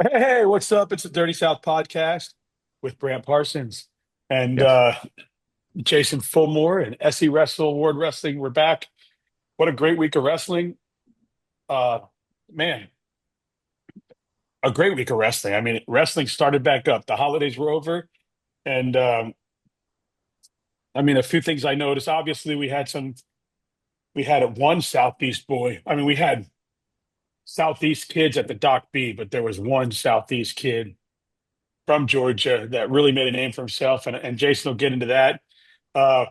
Hey, what's up? It's the Dirty South podcast with Brant Parsons and Yes. Jason Fulmore and SE Wrestle Award Wrestling. We're back. What a great week of wrestling. Uh, man, a great week of wrestling. I mean, wrestling started back up. The holidays were over. And I mean, a few things I noticed. Obviously, we had one Southeast boy. I mean, we had Southeast kids at the Doc B, but there was one Southeast kid from Georgia that really made a name for himself. And Jason will get into that. Uh,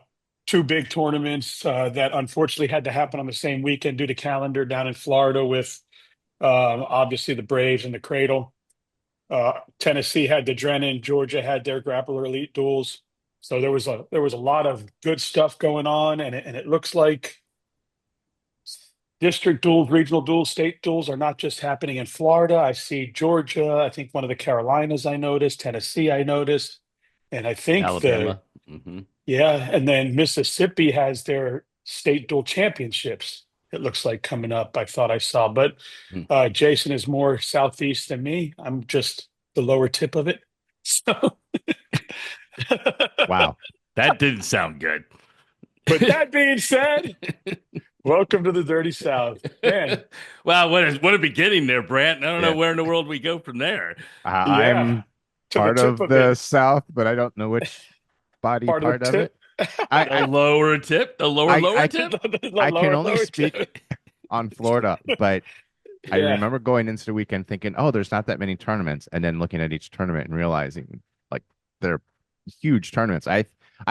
Two big tournaments that unfortunately had to happen on the same weekend due to calendar down in Florida with obviously the Braves and the Cradle. Tennessee had the Drennan, Georgia had their Grappler Elite duels. So there was a lot of good stuff going on, and it looks like district duels, regional duels, state duels are not just happening in Florida. I see Georgia, I think one of the Carolinas I noticed, Tennessee I noticed, and I think the Alabama. yeah, and then Mississippi has their state dual championships. It looks like coming up. I thought I saw, but Hmm. Jason is more southeast than me. I'm just the lower tip of it. So, Wow. That didn't sound good. but that being said, welcome to the Dirty South, man. Wow, what a beginning there, Brant. I don't know Yeah, where in the world we go from there. Yeah, I'm to the part tip of of the it, South, but I don't know which body part of the part of it. tip. The I lower tip, the lower I tip. The I can lower, only lower speak tip. on Florida, but I Yeah. remember going into the weekend thinking, "Oh, there's not that many tournaments," and then looking at each tournament and realizing like they're huge tournaments. I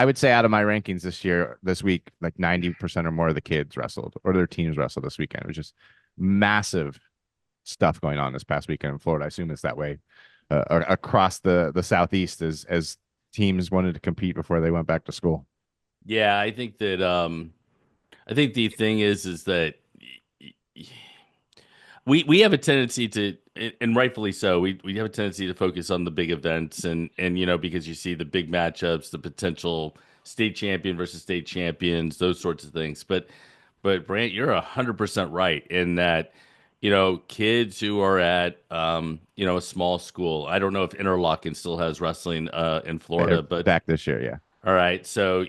would say out of my rankings this week, like 90% or more of the kids wrestled or their teams wrestled this weekend. It was just massive stuff going on this past weekend in Florida. I assume it's that way across the southeast as teams wanted to compete before they went back to school. Yeah, I think the thing is that we have a tendency to, and rightfully so, we have a tendency to focus on the big events, and because you see the big matchups, the potential state champion versus state champions, those sorts of things. But Brant, you're 100% right in that, kids who are at a small school. I don't know if Interlochen still has wrestling in Florida, but Back this year, yeah. all right. So,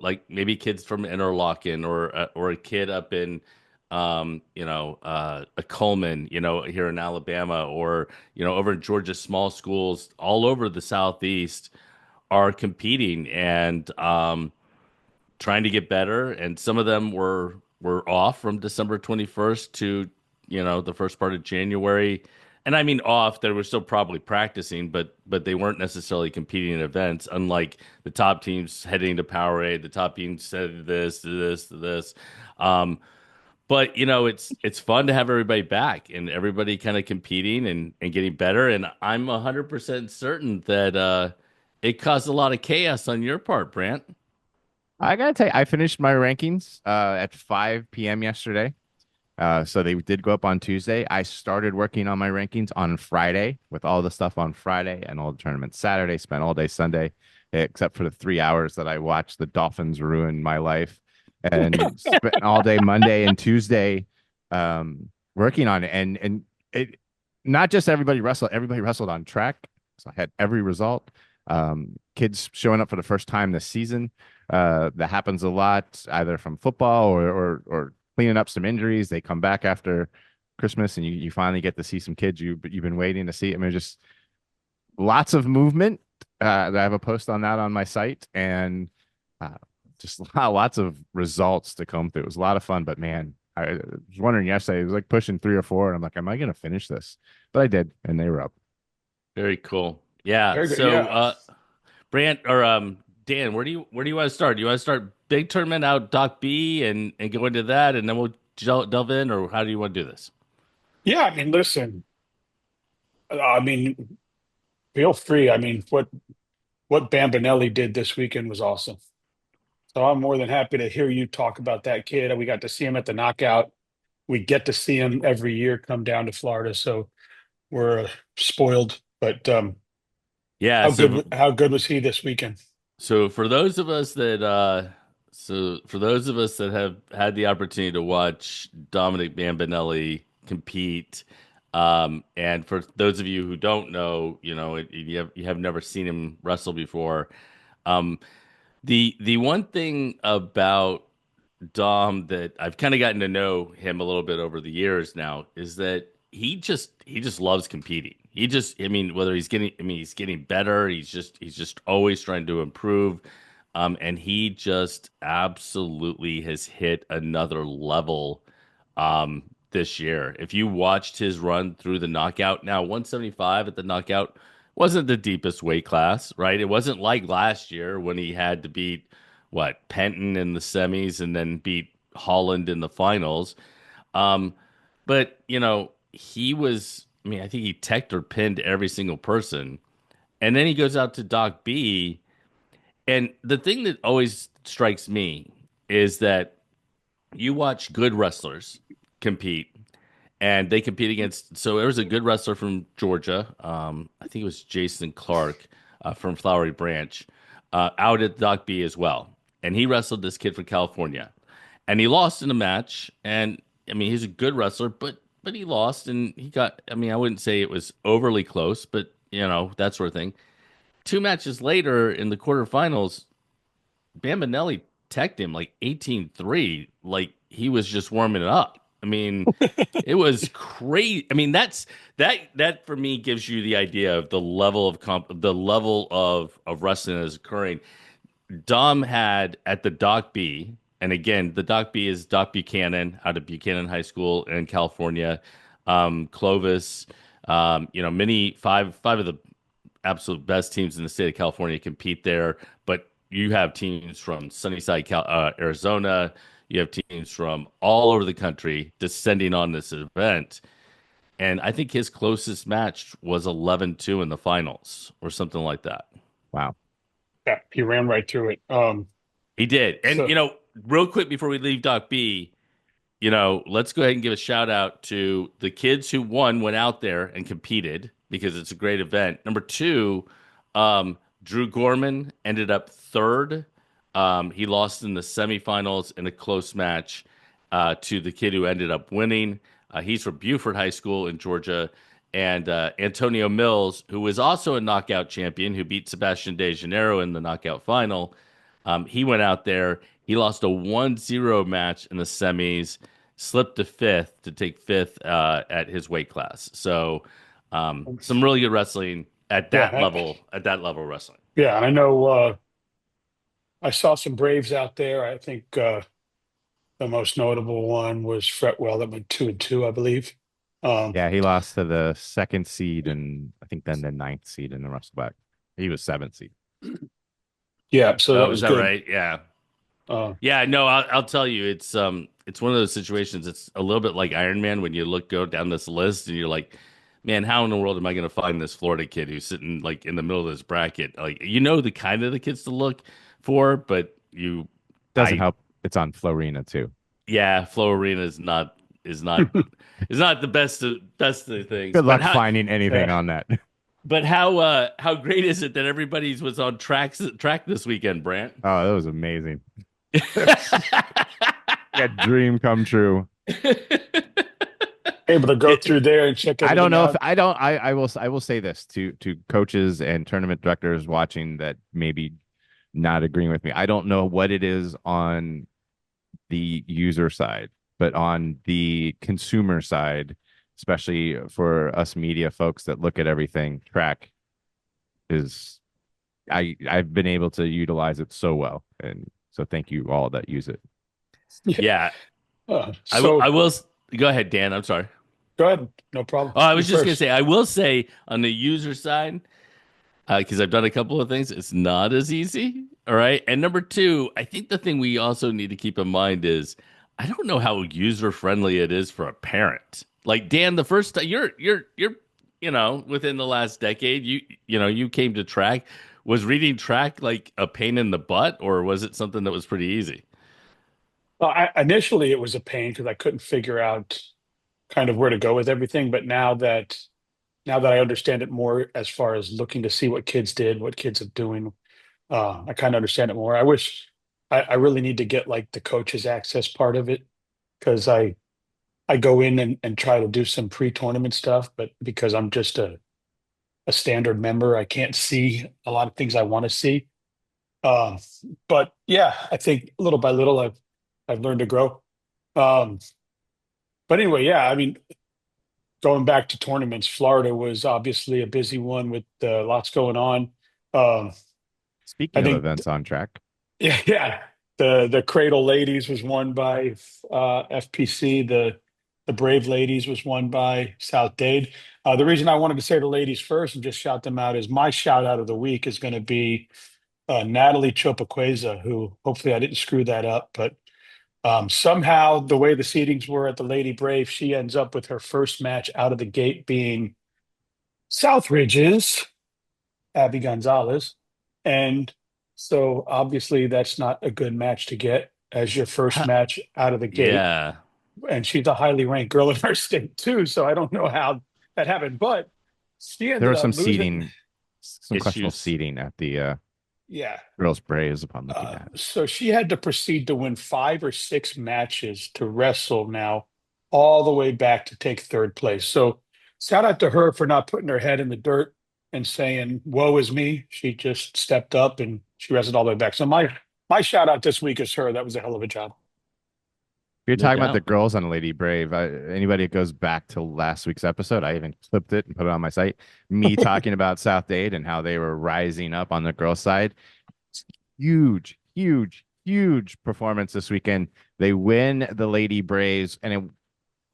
like maybe kids from Interlochen or a kid up in a Coleman, here in Alabama or, over in Georgia, small schools all over the Southeast are competing and trying to get better. And some of them were off from December 21st to, the first part of January. And I mean off, they were still probably practicing, but they weren't necessarily competing in events, unlike the top teams heading to Powerade, the top teams said this, to this, to this. Um, but it's fun to have everybody back and everybody kind of competing and getting better. And I'm 100% certain that it caused a lot of chaos on your part, Brant. I gotta tell you, I finished my rankings at 5 p.m. yesterday. So they did go up on Tuesday. I started working on my rankings on Friday with all the stuff on Friday and all the tournaments Saturday, spent all day Sunday, except for the 3 hours that I watched the Dolphins ruin my life, and spent all day Monday and Tuesday working on it. And it not just everybody wrestled on track. So I had every result. Kids showing up for the first time this season. That happens a lot, either from football or cleaning up some injuries. They come back after Christmas, and you finally get to see some kids you've been waiting to see. I mean, just lots of movement. I have a post on that on my site, and uh, just lots of results to come through. It was a lot of fun, but man, I was wondering yesterday. It was like pushing 3 or 4, and I'm like, am I going to finish this? But I did, and they were up. Very cool. Yeah. Very good. So, Yeah. Brant or Dan, where do you want to start? Do you want to start big tournament out Doc B and go into that, and then we'll delve in, or how do you want to do this? Yeah. I mean, listen, I mean, feel free. I mean, what Bambinelli did this weekend was awesome. So I'm more than happy to hear you talk about that kid. We got to see him at the knockout. We get to see him every year come down to Florida, so we're spoiled. But Yeah. how good was he this weekend? So for those of us that have had the opportunity to watch Dominic Bambinelli compete, And for those of you who don't know, you have never seen him wrestle before. Um, the one thing about Dom that I've kind of gotten to know him a little bit over the years now is that he just loves competing. I mean, he's getting better. He's just always trying to improve. And he just absolutely has hit another level this year. If you watched his run through the knockout, now 175 at the knockout wasn't the deepest weight class, right? It wasn't like last year when he had to beat what Penton in the semis and then beat Holland in the finals. Um, but he was. I mean, I think he teched or pinned every single person, and then he goes out to Doc B. And the thing that always strikes me is that you watch good wrestlers compete, and they compete against. So there was a good wrestler from Georgia. I think it was Jason Clark from Flowery Branch, out at Doc B as well, and he wrestled this kid from California, and he lost in a match. And I mean, he's a good wrestler, but he lost, and he got. I mean, I wouldn't say it was overly close, but that sort of thing. Two matches later in the quarterfinals, Bambinelli teched him like 18-3, like he was just warming it up. I mean, it was crazy. I mean, that for me gives you the idea of the level of wrestling that is occurring. Dom had at the Doc B, and again, the Doc B is Doc Buchanan out of Buchanan High School in California. Clovis, many five of the absolute best teams in the state of California compete there, but you have teams from Sunnyside, Arizona. You have teams from all over the country descending on this event. And I think his closest match was 11-2 in the finals or something like that. Wow. Yeah, he ran right through it. He did. And, So real quick before we leave Doc B, let's go ahead and give a shout out to the kids who went out there and competed because it's a great event. Number two, Drew Gorman ended up third. He lost in the semifinals in a close match to the kid who ended up winning. He's from Buford High School in Georgia. And Antonio Mills, who was also a knockout champion, who beat Sebastian De Janeiro in the knockout final. He went out there. He lost a 1-0 match in the semis, slipped to fifth to take fifth at his weight class. So some really good wrestling at that yeah, level, of wrestling. yeah, I know. I saw some Braves out there. I think the most notable one was Fretwell that went 2-2, I believe. Um, Yeah, he lost to the second seed and I think then the ninth seed in the Wrestleback. He was seventh seed. yeah, so that Oh, is was that good. right? Yeah. Uh, Yeah, no, I'll tell you, it's one of those situations. It's a little bit like Iron Man when you go down this list and you're like, man, how in the world am I going to find this Florida kid who's sitting like in the middle of this bracket? Like, the kind of the kids to look for, but Doesn't I, help. It's on Florina too. yeah, Flow Arena is not the best of things. Good luck finding anything yeah, on that. But how great is it that everybody's was on track this weekend, Brant? Oh, that was amazing. A dream come true. able to go through there and check I don't everything know if out. I don't I will say this to coaches and tournament directors watching that maybe not agreeing with me. I don't know what it is on the user side, but on the consumer side, especially for us media folks that look at everything, track is I've been able to utilize it so well. And so thank you all that use it. Yeah. Yeah, I will. So Go ahead, Dan. I'm sorry. go ahead, no problem. Oh, I You was just gonna first. say, I will say on the user side, because I've done a couple of things, it's not as easy. All right. And number two, I think the thing we also need to keep in mind is I don't know how user friendly it is for a parent. Like Dan, the first time you're within the last decade, you came to track. Was reading track like a pain in the butt, or was it something that was pretty easy? Well, initially it was a pain because I couldn't figure out kind of where to go with everything. But now that I understand it more as far as looking to see what kids did, what kids are doing, I kind of understand it more. I wish I really need to get like the coaches access part of it because I go in and try to do some pre-tournament stuff, but because I'm just a standard member, I can't see a lot of things I want to see. Um, but yeah, I think little by little I've learned to grow. Um, but anyway, yeah, I mean, going back to tournaments, Florida was obviously a busy one with lots going on. Um, I Speaking of think events on track, yeah, yeah. The Cradle Ladies was won by FPC. The Brave Ladies was won by South Dade. The reason I wanted to say the ladies first and just shout them out is my shout out of the week is going to be Natalie Chopaqueza, who hopefully I didn't screw that up, but somehow the way the seedings were at the Lady Brave, she ends up with her first match out of the gate being Southridge's Abby Gonzalez. And so obviously that's not a good match to get as your first match out of the gate. Yeah. And she's a highly ranked girl in our state too. So I don't know how that happened, but she there ended was up some losing. seating, some questionable Issues. seating at the Yeah. girls' Braves upon looking at it. So she had to proceed to win 5 or 6 matches to wrestle now all the way back to take third place. So shout out to her for not putting her head in the dirt and saying, woe is me. She just stepped up and she wrestled all the way back. So my shout out this week is her. That was a hell of a job. If you're No talking about the doubt. girls on Lady Brave, anybody that goes back to last week's episode, I even clipped it and put it on my site. Me talking about South Dade and how they were rising up on the girls' side. Huge, huge, huge performance this weekend. They win the Lady Braves and it,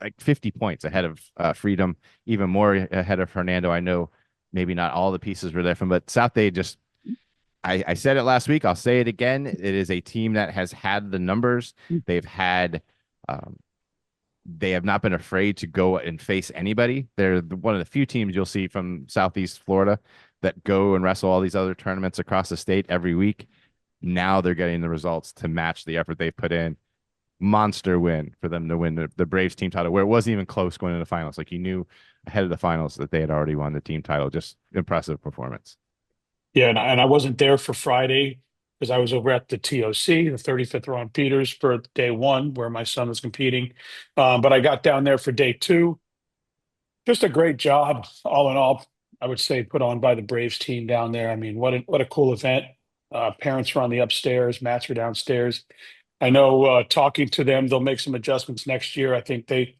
like 50 points ahead of Freedom, even more ahead of Hernando. I know maybe not all the pieces were there from, but South Dade just I said it last week. I'll say it again. It is a team that has had the numbers. They've had um, they have not been afraid to go and face anybody. They're one of the few teams you'll see from Southeast Florida that go and wrestle all these other tournaments across the state every week. Now they're getting the results to match the effort they've put in. Monster win for them to win the Braves team title, where it wasn't even close going into the finals. Like you knew ahead of the finals that they had already won the team title. Just impressive performance. Yeah. And I wasn't there for Friday because I was over at the TOC, the 35th Ron Peters for day one where my son was competing. But I got down there for day two. Just a great job, all in all. I would say put on by the Braves team down there. I mean, what a cool event. Parents were on the upstairs, mats were downstairs. I know talking to them, they'll make some adjustments next year. I think they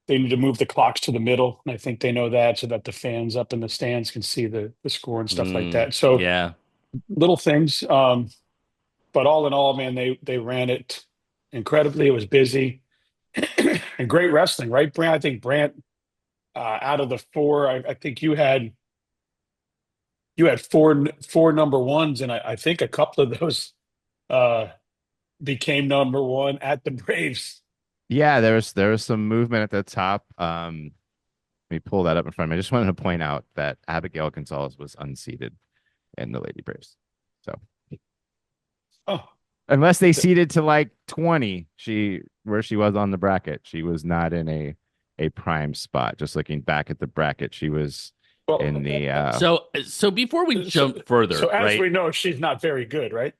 need to move the clocks to the middle, and I think they know that so that the fans up in the stands can see the score and stuff like that. So Yeah. little things, but all in all, man, they ran it incredibly. It was busy and great wrestling, right, Brant? I think Brant out of the four, I think you had four number ones, and I think a couple of those uh, became number one at the Braves. Yeah, there was some movement at the top. Let me pull that up in front of me. I just wanted to point out that Abigail Gonzalez was unseated in the Lady Braves. So Oh, unless they seeded to like 20, where she was on the bracket, she was not in a prime spot. Just looking back at the bracket, she was well, in the So before we so, jump further, so as right? we know, she's not very good, right?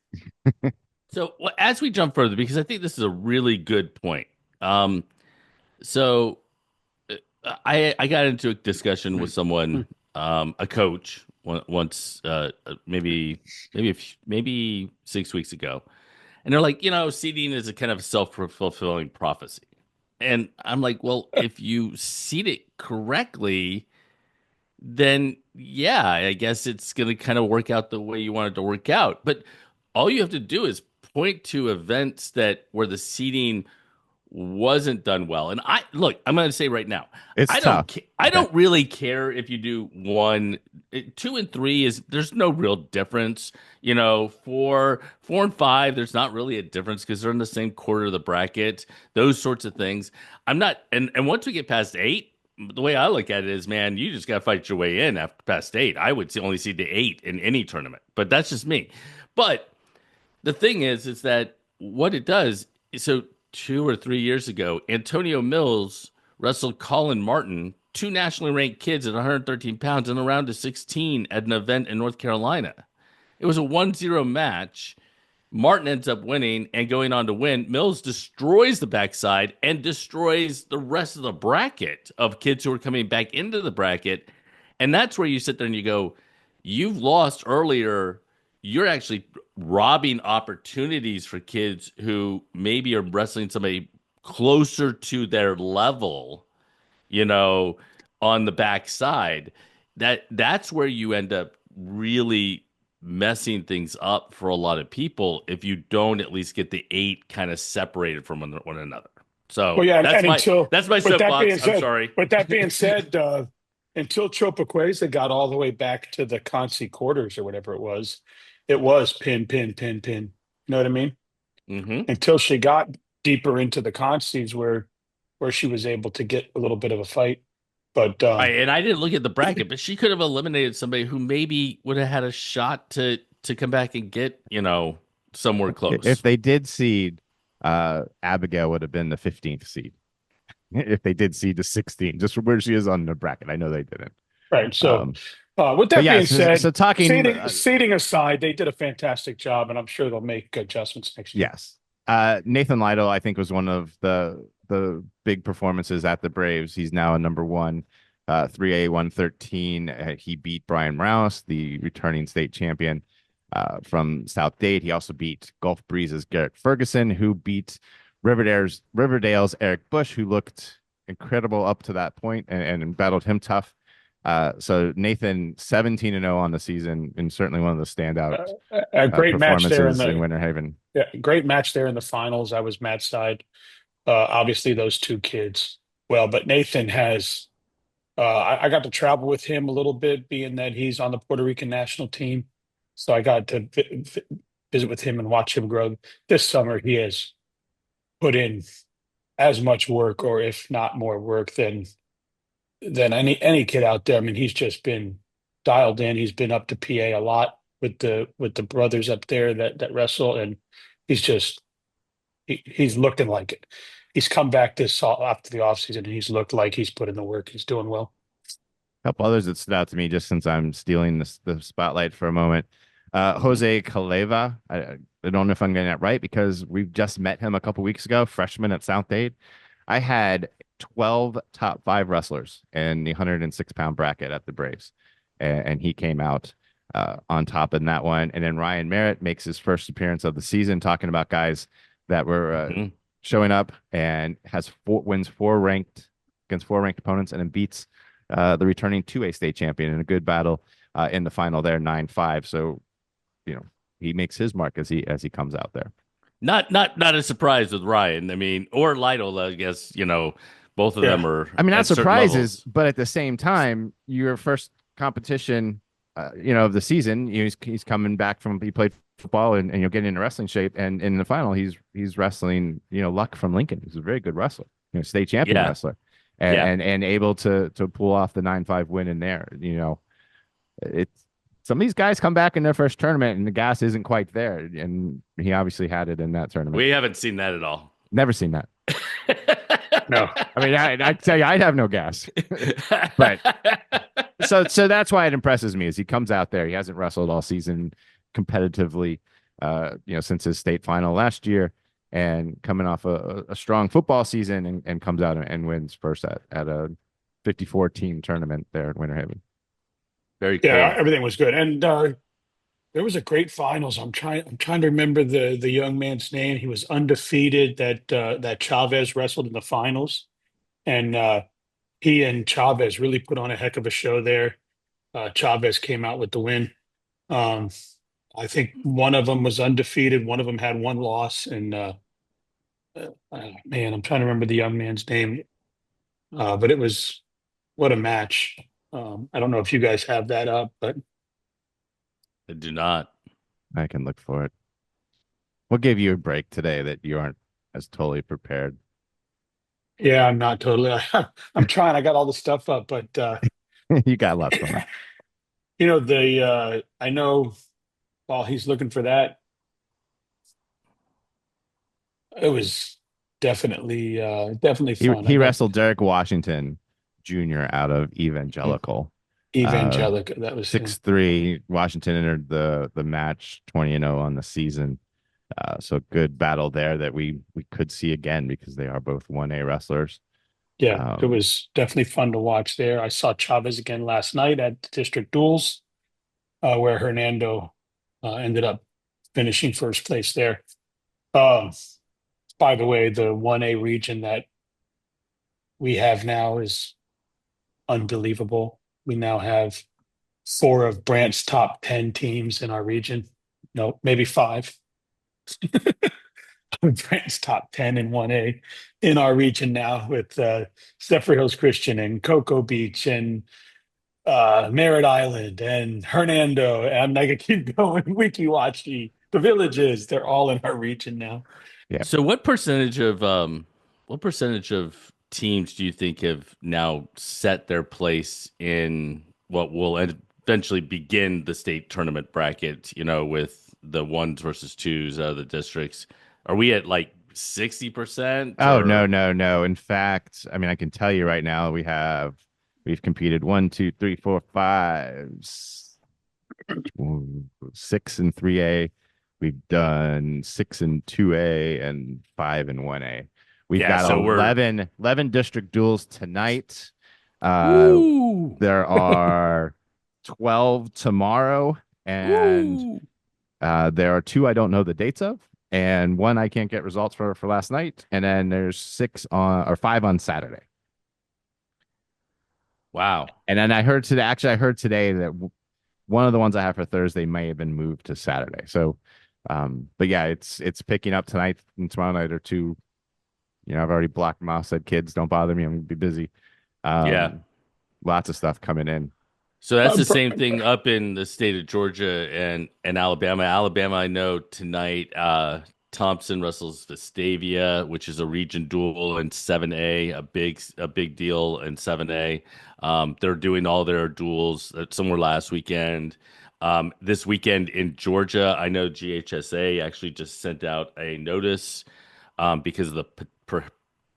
So as we jump further, because I think this is a really good point. Um, so I got into a discussion with someone, a coach, once, maybe 6 weeks ago, and they're like, seeding is a kind of self-fulfilling prophecy, and I'm like, well, if you seed it correctly, then yeah, I guess it's going to kind of work out the way you want it to work out. But all you have to do is point to events that where the seeding wasn't done well. And I'm going to say right now, it's tough. I don't really care if you do one, two, and three is there's no real difference. Four and five, there's not really a difference because they're in the same quarter of the bracket. Those sorts of things. I'm not, and once we get past eight, the way I look at it is, man, you just got to fight your way in after past eight. I would only see the eight in any tournament, but that's just me. But the thing is that what it does is, so 2 or 3 years ago, Antonio Mills wrestled Colin Martin, two nationally ranked kids at 113 pounds, in a round of 16 at an event in North Carolina. It was a 1-0 match, Martin ends up winning and going on to win. Mills destroys the backside and destroys the rest of the bracket of kids who are coming back into the bracket. And that's where you sit there and you go, you've lost earlier. You're actually robbing opportunities for kids who maybe are wrestling somebody closer to their level, you know, on the backside. That's where you end up really messing things up for a lot of people if you don't at least get the eight kind of separated from one another. So Well, yeah, and that's my but that being soapbox. I'm said, sorry. until Chopaqueza got all the way back to the Consi quarters or whatever it was pin, pin, pin, pin. You know what I mean? Hmm. Until she got deeper into the Consis where she was able to get a little bit of a fight. But And I didn't look at the bracket, but she could have eliminated somebody who maybe would have had a shot to come back and get, somewhere If close. they did seed, Abigail would have been the 15th seed. If they did seed the 16, just from where she is on the bracket. I know they didn't. right, so Um, with but that yeah, being said, so talking, seating aside, they did a fantastic job, and I'm sure they'll make adjustments next year. yes, Nathan Lytle, I think, was one of the big performances at the Braves. He's now a number one, 3A 113. He beat Brian Rouse, the returning state champion from South Dade. He also beat Gulf Breeze's Garrett Ferguson, who beat Riverdale's Eric Bush, who looked incredible up to that point and battled him tough. So Nathan 17-0 on the season, and certainly one of the standout A great match there performances in Winter Haven. yeah, great match there in the finals. I was Matt's side. Obviously, those two kids. Well, but Nathan has. I got to travel with him a little bit, being that he's on the Puerto Rican national team. So I got to visit with him and watch him grow. This summer, he has put in as much work, or if not more work, than any kid out there. I mean, he's just been dialed in. He's been up to PA a lot with the brothers up there that wrestle, and he's just he's looking like it. He's come back after the offseason, and he's looked like he's put in the work. He's doing well. A couple others that stood out to me, just since I'm stealing the spotlight for a moment. Jose Caleva. I don't know if I'm getting that right because we've just met him a couple weeks ago, freshman at South Dade. I had 12 top five wrestlers in the 106-pound bracket at the Braves, and he came out on top in that one. And then Ryan Merritt makes his first appearance of the season, talking about guys that were showing up, and has wins against four ranked opponents, and then beats the returning 2A state champion in a good battle in the final there, 9-5. So, he makes his mark as he comes out there. Not a surprise with Ryan. I mean, or Lytle, I guess, both of them are. I mean, not at certain surprises, levels. but at the same time, your first competition, of the season, he's coming back he played football and you're getting into wrestling shape. And in the final, he's wrestling, Luck from Lincoln. He's a very good wrestler, state champion wrestler, and able to pull off the 9-5 win in there. It's some of these guys come back in their first tournament and the gas isn't quite there. And he obviously had it in that tournament. We haven't seen that at all. Never seen that. No, I mean, I tell you, I'd have no gas. But so that's why it impresses me is he comes out there. He hasn't wrestled all season competitively, since his state final last year, and coming off a strong football season and comes out and wins first at a 54 team tournament there in Winter Haven. Very cool. yeah, everything was good, and there was a great finals. I'm trying to remember the young man's name. He was undefeated that Chavez wrestled in the finals, and he and Chavez really put on a heck of a show there. Chavez came out with the win. Um, I think one of them was undefeated. One of them had one loss, and man, I'm trying to remember the young man's name. But it was what a match. I don't know if you guys have that up, but I do not. I can look for it. What gave you a break today that you aren't as totally prepared? yeah, I'm not totally. I'm trying. I got all the stuff up, but You got lots of them. I know while he's looking for that, it was definitely fun. He wrestled Derek Washington Jr. out of Evangelical. Evangelica. That was him. 6'3". Washington entered the match 20-0 on the season. So good battle there that we could see again because they are both 1A wrestlers. Yeah, it Um, was definitely fun to watch there. I saw Chavez again last night at the district duels, where Hernando ended up finishing first place there. Um, by the way, the 1A region that we have now is unbelievable. We now have four of Brant's top 10 teams in our region. No, maybe five. Brant's top 10 in 1A in our region now with Zephyr Hills Christian and Cocoa Beach and Merritt Island and Hernando. And I'm not gonna keep going. Wikiwachi, the villages, they're all in our region now. yeah. So what percentage of teams do you think have now set their place in what will eventually begin the state tournament bracket, with the ones versus twos out of the districts? Are we at like 60% Oh, no, or no, no. In fact, I mean, I can tell you right now we've competed one, two, three, four, five, six in 3A. We've done six in 2A and five in 1A. We've yeah, got so we're 11 district duels tonight. Uh, woo there are 12 tomorrow, and woo. there are two I don't know the dates of, and one I can't get results for last night. And then there's six on or five on Saturday. Wow. And then I heard today that one of the ones I have for Thursday may have been moved to Saturday. So, but yeah, it's picking up tonight and tomorrow night or two. I've already blocked them off, said kids, don't bother me. I'm gonna be busy. Yeah. Um, Lots of stuff coming in. So that's Uh, the br- same thing up in the state of Georgia and Alabama. Alabama, I know tonight, Thompson wrestles Vestavia, which is a region duel in 7A, a big deal in 7A. They're doing all their duels somewhere last weekend. This weekend in Georgia, I know GHSA actually just sent out a notice because of the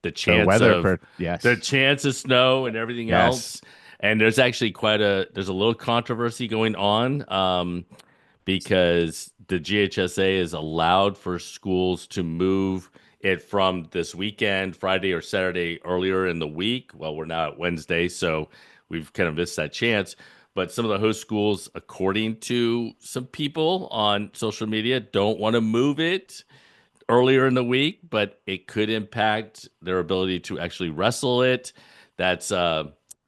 The chance weather of for the yes, chance of snow and everything yes, else. And there's actually there's a little controversy going on because the GHSA is allowed for schools to move it from this weekend, Friday or Saturday earlier in the week. Well, we're now at Wednesday, so we've kind of missed that chance. But some of the host schools, according to some people on social media, don't want to move it earlier in the week, but it could impact their ability to actually wrestle it. That's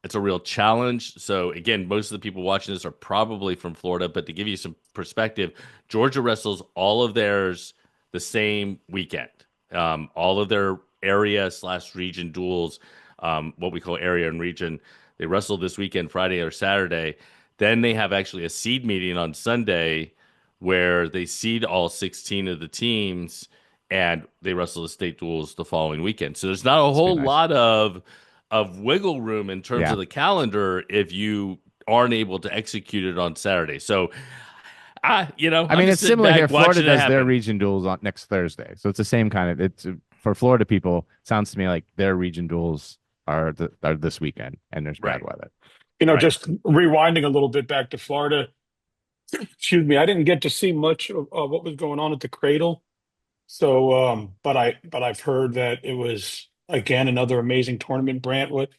it's a real challenge. So again, most of the people watching this are probably from Florida, but to give you some perspective, Georgia wrestles all of theirs the same weekend. All of their area/region duels, what we call area and region, they wrestle this weekend, Friday or Saturday. Then they have actually a seed meeting on Sunday where they seed all 16 of the teams and they wrestle the state duels the following weekend. So there's not a it's been whole nice. lot of wiggle room in terms Yeah, of the calendar if you aren't able to execute it on Saturday. So I I'm mean just it's sitting similar here. back Florida watching it does their happen. region duels on next Thursday, so it's the same kind of. It's for Florida people. Sounds to me like their region duels are this weekend, and there's bad Right. weather. Right. just rewinding a little bit back to Florida. Excuse me, I didn't get to see much of what was going on at the Cradle. So, but I've heard that it was again another amazing tournament. Brant, what?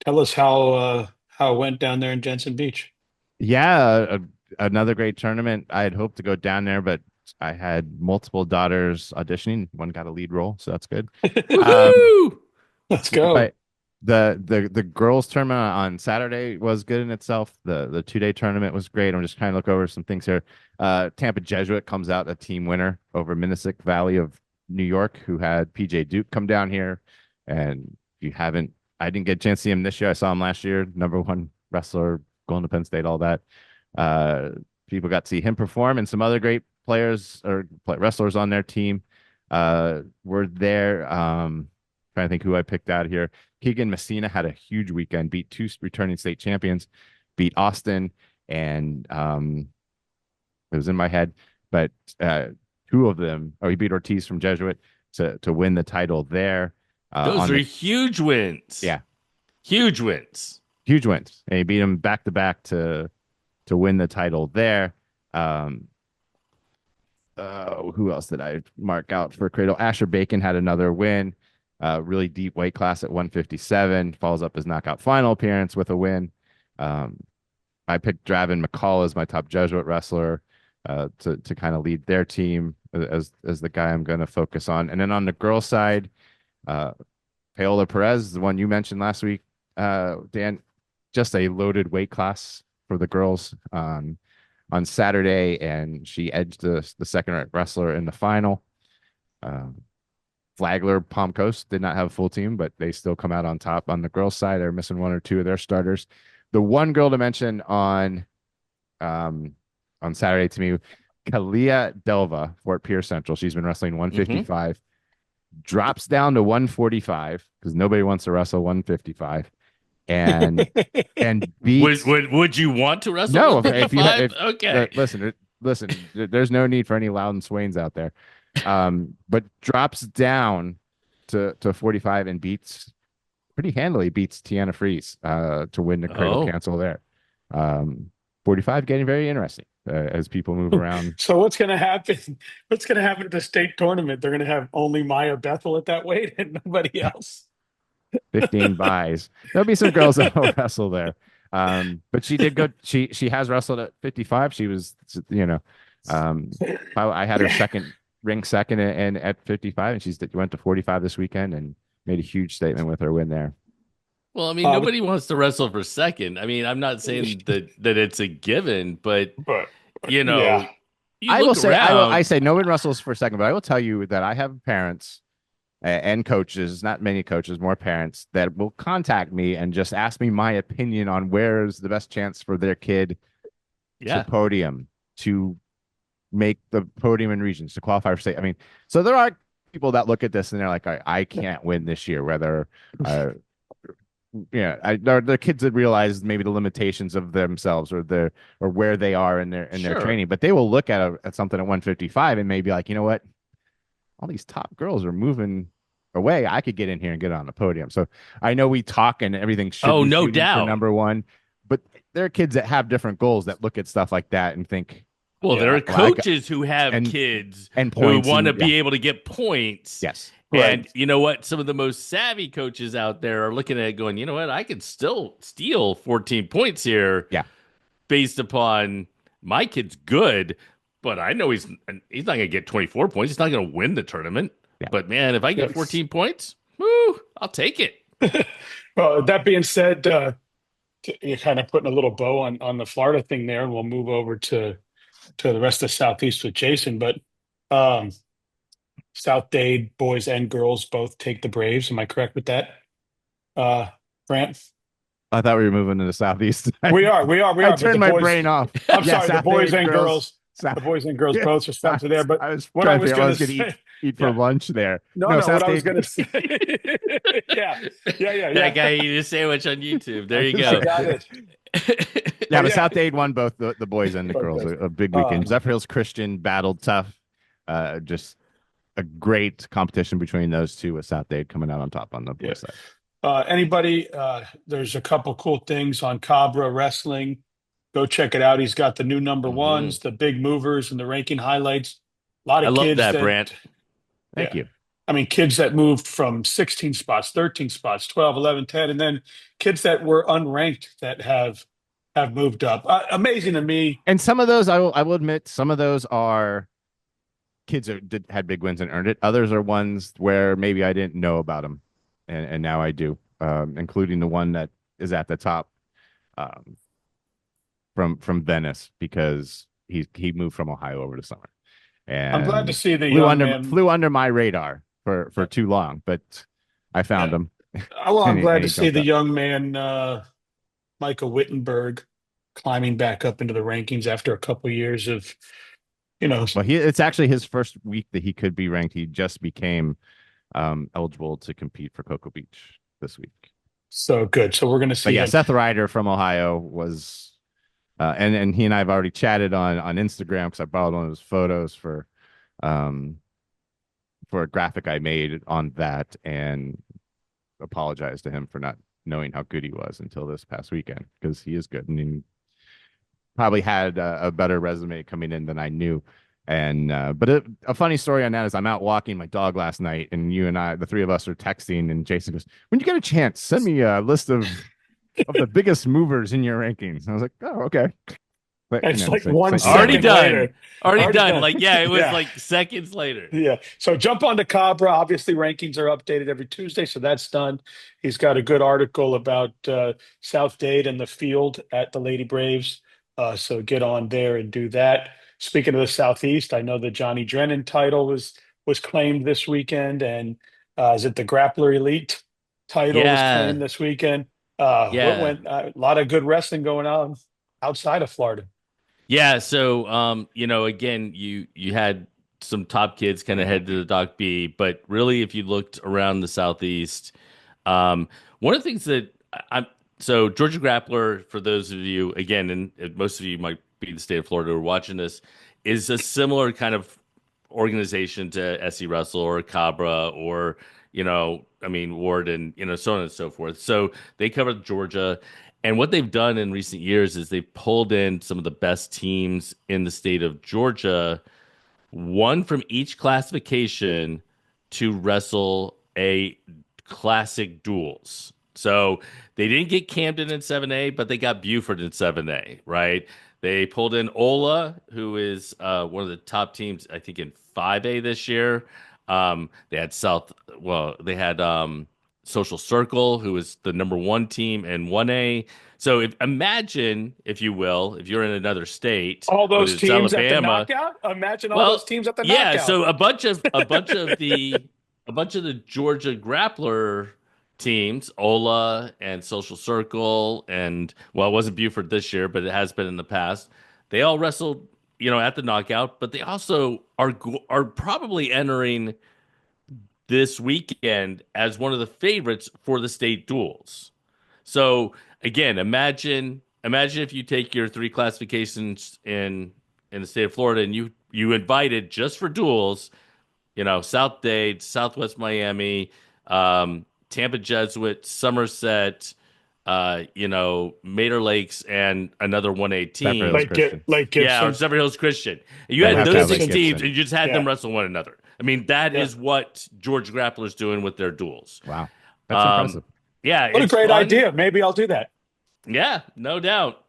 Tell us how it went down there in Jensen Beach. Yeah, another great tournament. I had hoped to go down there, but I had multiple daughters auditioning. One got a lead role, so that's good. Um, Woohoo! Let's go. but the girls tournament on Saturday was good in itself. The 2-day tournament was great. I'm just trying to look over some things here. Tampa Jesuit comes out a team winner over Minnesota Valley of New York, who had PJ Duke come down here. And if you haven't, I didn't get a chance to see him this year. I saw him last year, number one wrestler, going to Penn State, all that. Uh, People got to see him perform, and some other great players or wrestlers on their team were there. Trying to think who I picked out here. Keegan Messina had a huge weekend, beat two returning state champions, beat Austin, and it was in my head, but two of them, oh, he beat Ortiz from Jesuit to win the title there. Those On are the huge wins. Yeah, Huge wins. huge wins, and he beat him back to back to win the title there. Um, Who else did I mark out for Cradle? Asher Bacon had another win. Really deep weight class at 157. Follows up his knockout final appearance with a win. Um, I picked Draven McCall as my top Jesuit wrestler to kind of lead their team as the guy I'm going to focus on. And then on the girls' side, uh, Paola Perez, the one you mentioned last week, Dan, just a loaded weight class for the girls on Saturday, and she edged the second wrestler in the final. Flagler, Palm Coast did not have a full team, but they still come out on top. On the girls' side, they're missing one or two of their starters. The one girl to mention on Saturday to me, Kalia Delva, Fort Pierce Central. She's been wrestling 155, drops down to 145 because nobody wants to wrestle 155, and beats. Would you want to wrestle? No, if you okay. Listen, there's no need for any Loudon Swains out there. But drops down to 45 and pretty handily beats Tiana Fries to win the cradle cancel there. 45 getting very interesting as people move around. So what's going to happen? What's going to happen at the state tournament? They're going to have only Maya Bethel at that weight and nobody else. 15 buys. There'll be some girls that will wrestle there. But she did good. She has wrestled at 55. She was, I had her ring second and at 55, and she went to 45 this weekend and made a huge statement with her win there. Well, I mean, nobody wants to wrestle for second. I mean, I'm not saying that it's a given, but Yeah. I say no one wrestles for second, but I will tell you that I have parents and coaches, not many coaches, more parents that will contact me and just ask me my opinion on where's the best chance for their kid to podium, to make the podium in regions, to qualify for state. I mean, so there are people that look at this and they're like, I can't win this year, whether they're kids that realize maybe the limitations of themselves or where they are in their training, but they will look at something at 155 and maybe like, you know what, all these top girls are moving away. I could get in here and get on the podium. So I know we talk and everything should be no doubt for number one, but there are kids that have different goals that look at stuff like that and think, well, there are coaches who have kids and who want to be able to get points. Yes. And you know what? Some of the most savvy coaches out there are looking at it going, you know what? I could still steal 14 points here. Yeah. Based upon my kid's good, but I know he's not going to get 24 points. He's not going to win the tournament. Yeah. But man, if I get 14 points, woo, I'll take it. Well, that being said, you're kind of putting a little bow on the Florida thing there, and we'll move over to the rest of Southeast with Jason. But South Dade boys and girls both take the Braves. Am I correct with that, Grant? I thought we were moving to the Southeast. We are. I turned my brain off. I'm sorry, the boys and girls. The boys and girls both are sponsored there. But what I was going to eat for lunch there. No, what I was going to say. Yeah. That guy eat a sandwich on YouTube. There you go. Got it. But South Dade won both the boys and the girls. A big weekend. Zephyr Hills Christian battled tough. Just a great competition between those two, with South Dade coming out on top on the boys side. Anybody? There's a couple cool things on Cabra Wrestling. Go check it out. He's got the new number ones, the big movers, and the ranking highlights. A lot of kids. I love that, Brant. Thank you. I mean, kids that moved from 16 spots, 13 spots, 12, 11, 10, and then kids that were unranked that have moved up. Amazing to me. And some of those, I will admit, some of those are kids that had big wins and earned it. Others are ones where maybe I didn't know about them, and now I do, including the one that is at the top from Venice, because he moved from Ohio over the summer. And I'm glad to see the flew under my radar for too long, but I found him. Well, I'm glad to see the young man, Micah Wittenberg, climbing back up into the rankings after a couple of years of, Well, it's actually his first week that he could be ranked. He just became eligible to compete for Cocoa Beach this week. So good. So we're going to see. Seth Ryder from Ohio was. And he and I have already chatted on Instagram, because I borrowed one of his photos for a graphic I made on that, and apologized to him for not knowing how good he was until this past weekend, because he is good, and he probably had a better resume coming in than I knew. And a funny story on that is I'm out walking my dog last night, and you and I, the three of us, are texting, and Jason goes, "When you get a chance, send me a list of the biggest movers in your rankings." And I was like, "Oh, okay." But It's like one Already second Ryan. done. later. Already Already done. done. Like, yeah, it was Yeah. like seconds later. Yeah. So jump on to Cabra. Obviously, rankings are updated every Tuesday, so that's done. He's got a good article about South Dade and the field at the Lady Braves. So get on there and do that. Speaking of the Southeast, I know the Johnny Drennan title was claimed this weekend, and is it the Grappler Elite title was Yeah. claimed this weekend? What Yeah. went a lot of good wrestling going on outside of Florida. Yeah, so again, you had some top kids kind of head to the Doc B, but really, if you looked around the Southeast, one of the things that I'm so Georgia Grappler, for those of you, again, and most of you might be in the state of Florida who are watching this, is a similar kind of organization to SC Wrestle or Cabra or I mean Ward and so on and so forth. So they covered Georgia. And what they've done in recent years is they've pulled in some of the best teams in the state of Georgia, one from each classification, to wrestle a classic duels. So they didn't get Camden in 7A, but they got Buford in 7A, right? They pulled in Ola, who is one of the top teams, I think, in 5A this year. They had they had Social Circle, who is the number one team in 1A. So imagine, if you will, if you're in another state, All whether those it's teams at the Alabama. knockout. Imagine all those Well, teams at the yeah. knockout. So a bunch of the Georgia grappler teams, Ola and Social Circle, and well, it wasn't Buford this year, but it has been in the past. They all wrestled, at the knockout, but they also are probably entering this weekend as one of the favorites for the state duels. So again, imagine if you take your three classifications in the state of Florida and you invited just for duels, South Dade, Southwest Miami, Tampa Jesuit, Somerset, Mater Lakes, and another 1A Beverly Hills team. Christian. Lake Yeah, or Gibson. Sever Hills Christian. And you They had would Lake have to those have six Lake Gibson. teams Gibson. and you just had Yeah. them wrestle one another. I mean, that Yeah. is what George Grappler's doing with their duels. Wow, that's Um, impressive. yeah, What a it's great fun. idea. Maybe I'll do that. Yeah, no doubt.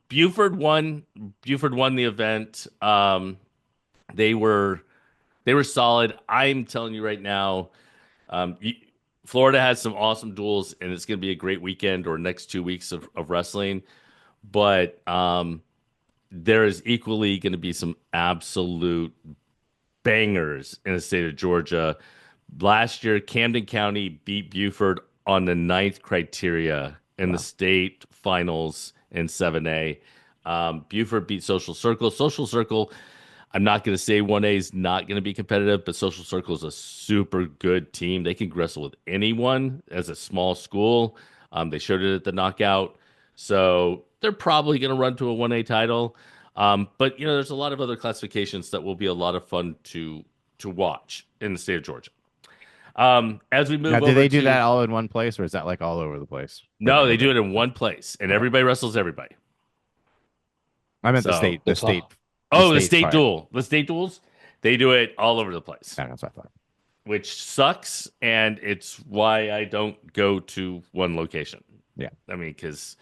Buford won. Buford won the event. They were they were solid. I'm telling you right now, um, y- Florida has some awesome duels, and it's going to be a great weekend or next 2 weeks of wrestling. But there is equally going to be some absolute bangers in the state of Georgia. Last year, Camden County beat Buford on the ninth criteria in the Wow. state finals in 7A. Buford beat Social Circle. Social Circle, I'm not going to say 1A is not going to be competitive, but Social Circle is a super good team. They can wrestle with anyone as a small school. They showed it at the knockout. So they're probably going to run to a 1A title. But there's a lot of other classifications that will be a lot of fun to watch in the state of Georgia. As we Now, move do over they do to that all in one place, or is that like all over the place? Where no, they move do it? it in one place, and Okay. everybody wrestles everybody. I meant the So, state, That's all. the oh, the state state part. duel, the state duels, they do it all over the place, Yeah, that's what I thought. which sucks, and it's why I don't go to one location. Yeah, I mean, because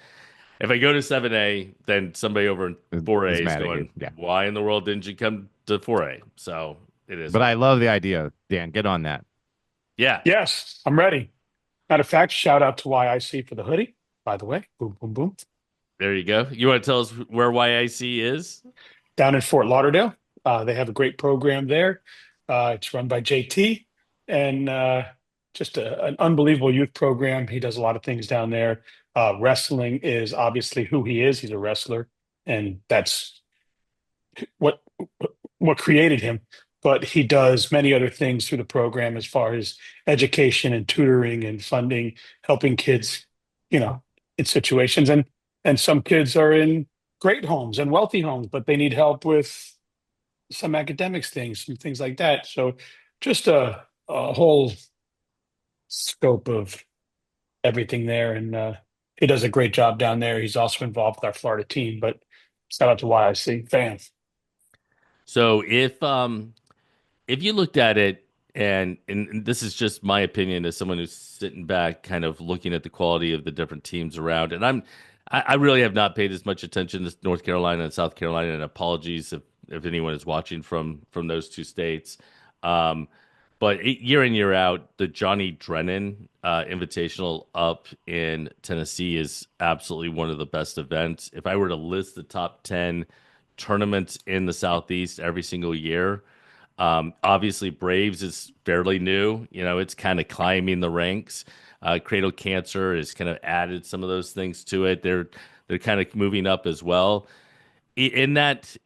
if I go to 7A, then somebody over in 4A is is mad at you. going, Yeah, "Why in the world didn't you come to 4A?" So it is but what I it is. love the idea, Dan. Get on that. Yeah, Yes, I'm ready. Matter of fact, shout out to YIC for the hoodie, by the way. Boom, boom, boom. there you go. You want to tell us where YIC is? Down in Fort Lauderdale. They have a great program there. It's run by JT and just an unbelievable youth program. He does a lot of things down there. Wrestling is obviously who he is. He's a wrestler, and that's what what created him. But he does many other things through the program as far as education and tutoring and funding, helping kids, in situations. And some kids are in great homes and wealthy homes, but they need help with some academics things, some things like that. So just a whole scope of everything there. And he does a great job down there. He's also involved with our Florida team, but shout out to YIC fans. So if you looked at it, and this is just my opinion as someone who's sitting back kind of looking at the quality of the different teams around, and I really have not paid as much attention to North Carolina and South Carolina, and apologies if anyone is watching from those two states. Um, but year in, year out, the Johnny Drennan Invitational up in Tennessee is absolutely one of the best events. If I were to list the top 10 tournaments in the Southeast every single year, obviously, Braves is fairly new. You know, it's kind of climbing the ranks. Cradle Cancer has kind of added some of those things to it. They're kind of moving up as well. In that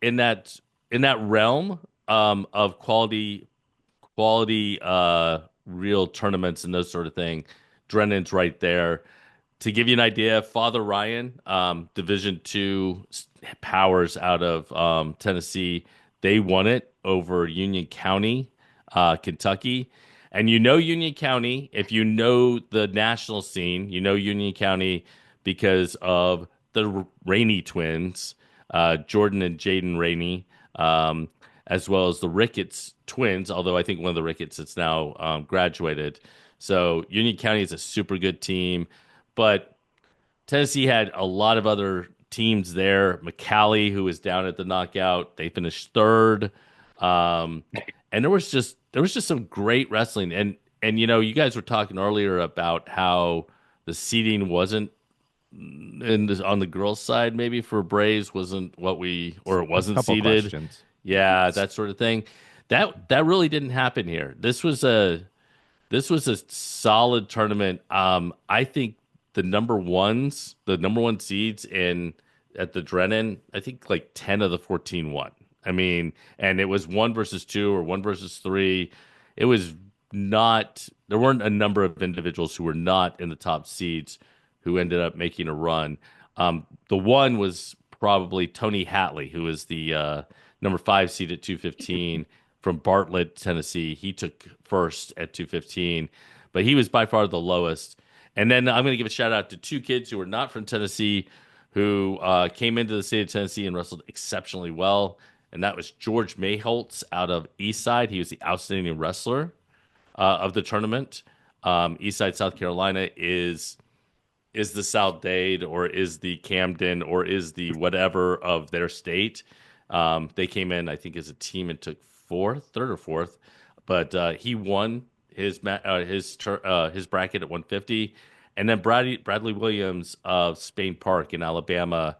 realm of quality real tournaments and those sort of thing, Drennan's right there. To give you an idea, Father Ryan, Division II powers out of Tennessee, they won it over Union County, Kentucky. And you know Union County, if you know the national scene, you know Union County because of the Rainey twins, Jordan and Jaden Rainey, as well as the Ricketts twins, although I think one of the Ricketts has now graduated. So Union County is a super good team. But Tennessee had a lot of other teams there. McCallie, who was down at the knockout, they finished third. Um, and there was just some great wrestling. And you guys were talking earlier about how the seating wasn't on the girls' side, maybe for Braves wasn't or it A wasn't couple seated. questions. Yeah, that sort of thing. That really didn't happen here. This was a solid tournament. I think the number one seeds in at the Drennan, I think like 10 of the 14 won. I mean, and it was one versus two or one versus three. It was not, there weren't a number of individuals who were not in the top seeds who ended up making a run. The one was probably Tony Hatley, who is the number 5 seed at 215 from Bartlett, Tennessee. He took first at 215, but he was by far the lowest. And then I'm going to give a shout out to two kids who are not from Tennessee who came into the state of Tennessee and wrestled exceptionally well. And that was George Mayholtz out of Eastside. He was the outstanding wrestler of the tournament. Eastside, South Carolina is the South Dade or is the Camden or is the whatever of their state. They came in, I think, as a team and took third or fourth, but he won his bracket at 150, and then Bradley Williams of Spain Park in Alabama,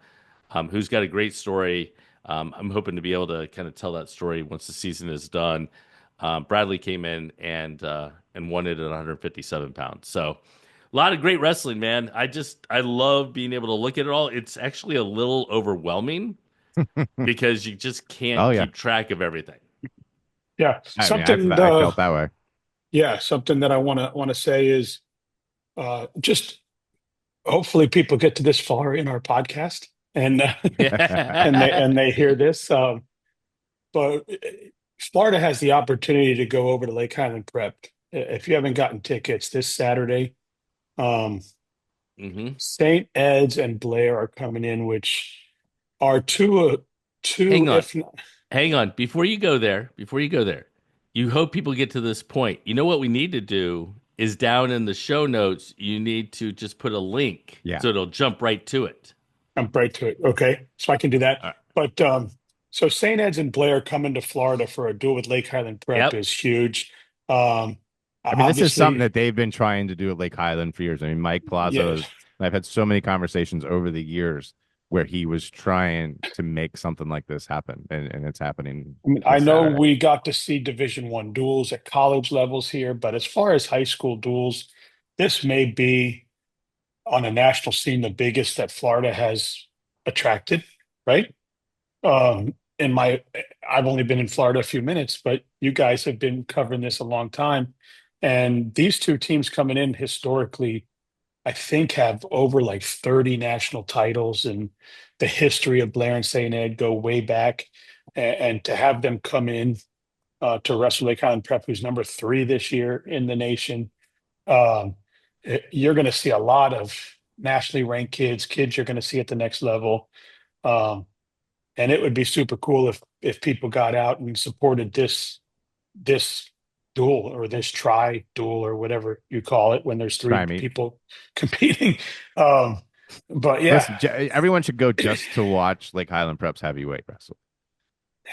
who's got a great story. I'm hoping to be able to kind of tell that story once the season is done. Bradley came in and won it at 157 pounds. So a lot of great wrestling, man. I love being able to look at it all. It's actually a little overwhelming because you just Oh can't yeah. keep track of everything. Yeah, I mean, something. I felt that way. Yeah, something that I want to say is just hopefully people get to this far in our podcast and Yeah. and they hear this. But Florida has the opportunity to go over to Lake Highland Prep. If you haven't gotten tickets this Saturday, um, hmm St. Ed's and Blair are coming in, which are two Hang on. if not. Hang on. Before you go there, you hope people get to this point. You know what we need to do is down in the show notes, you need to just put a link Yeah. so it'll jump right to it. I'm right to it. Okay, so I can do that. All right. But so St. Ed's and Blair coming to Florida for a duel with Lake Highland Prep Yep. is huge. Um, I mean, this is something obviously, that they've been trying to do at Lake Highland for years. I mean, Mike yeah. Palazzo, I've had so many conversations over the years where he was trying to make something like this happen, and it's happening I mean, I this know Saturday. we got to see Division I duels at college levels here, but as far as high school duels, this may be on a national scene the biggest that Florida has attracted, right? In my, I've only been in Florida a few minutes, but you guys have been covering this a long time. And these two teams coming in historically, I think have over like 30 national titles, and the history of Blair and St. Ed go way back. And to have them come in to wrestle Lake Highland Prep, who's number 3 this year in the nation, um, you're going to see a lot of nationally ranked kids you're going to see at the next level. Um, and it would be super cool if people got out and supported this duel or this tri duel or whatever you call it when there's three Try me. people competing. Um, but yeah, Listen, everyone should go just to watch Lake Highland Prep's heavyweight wrestle.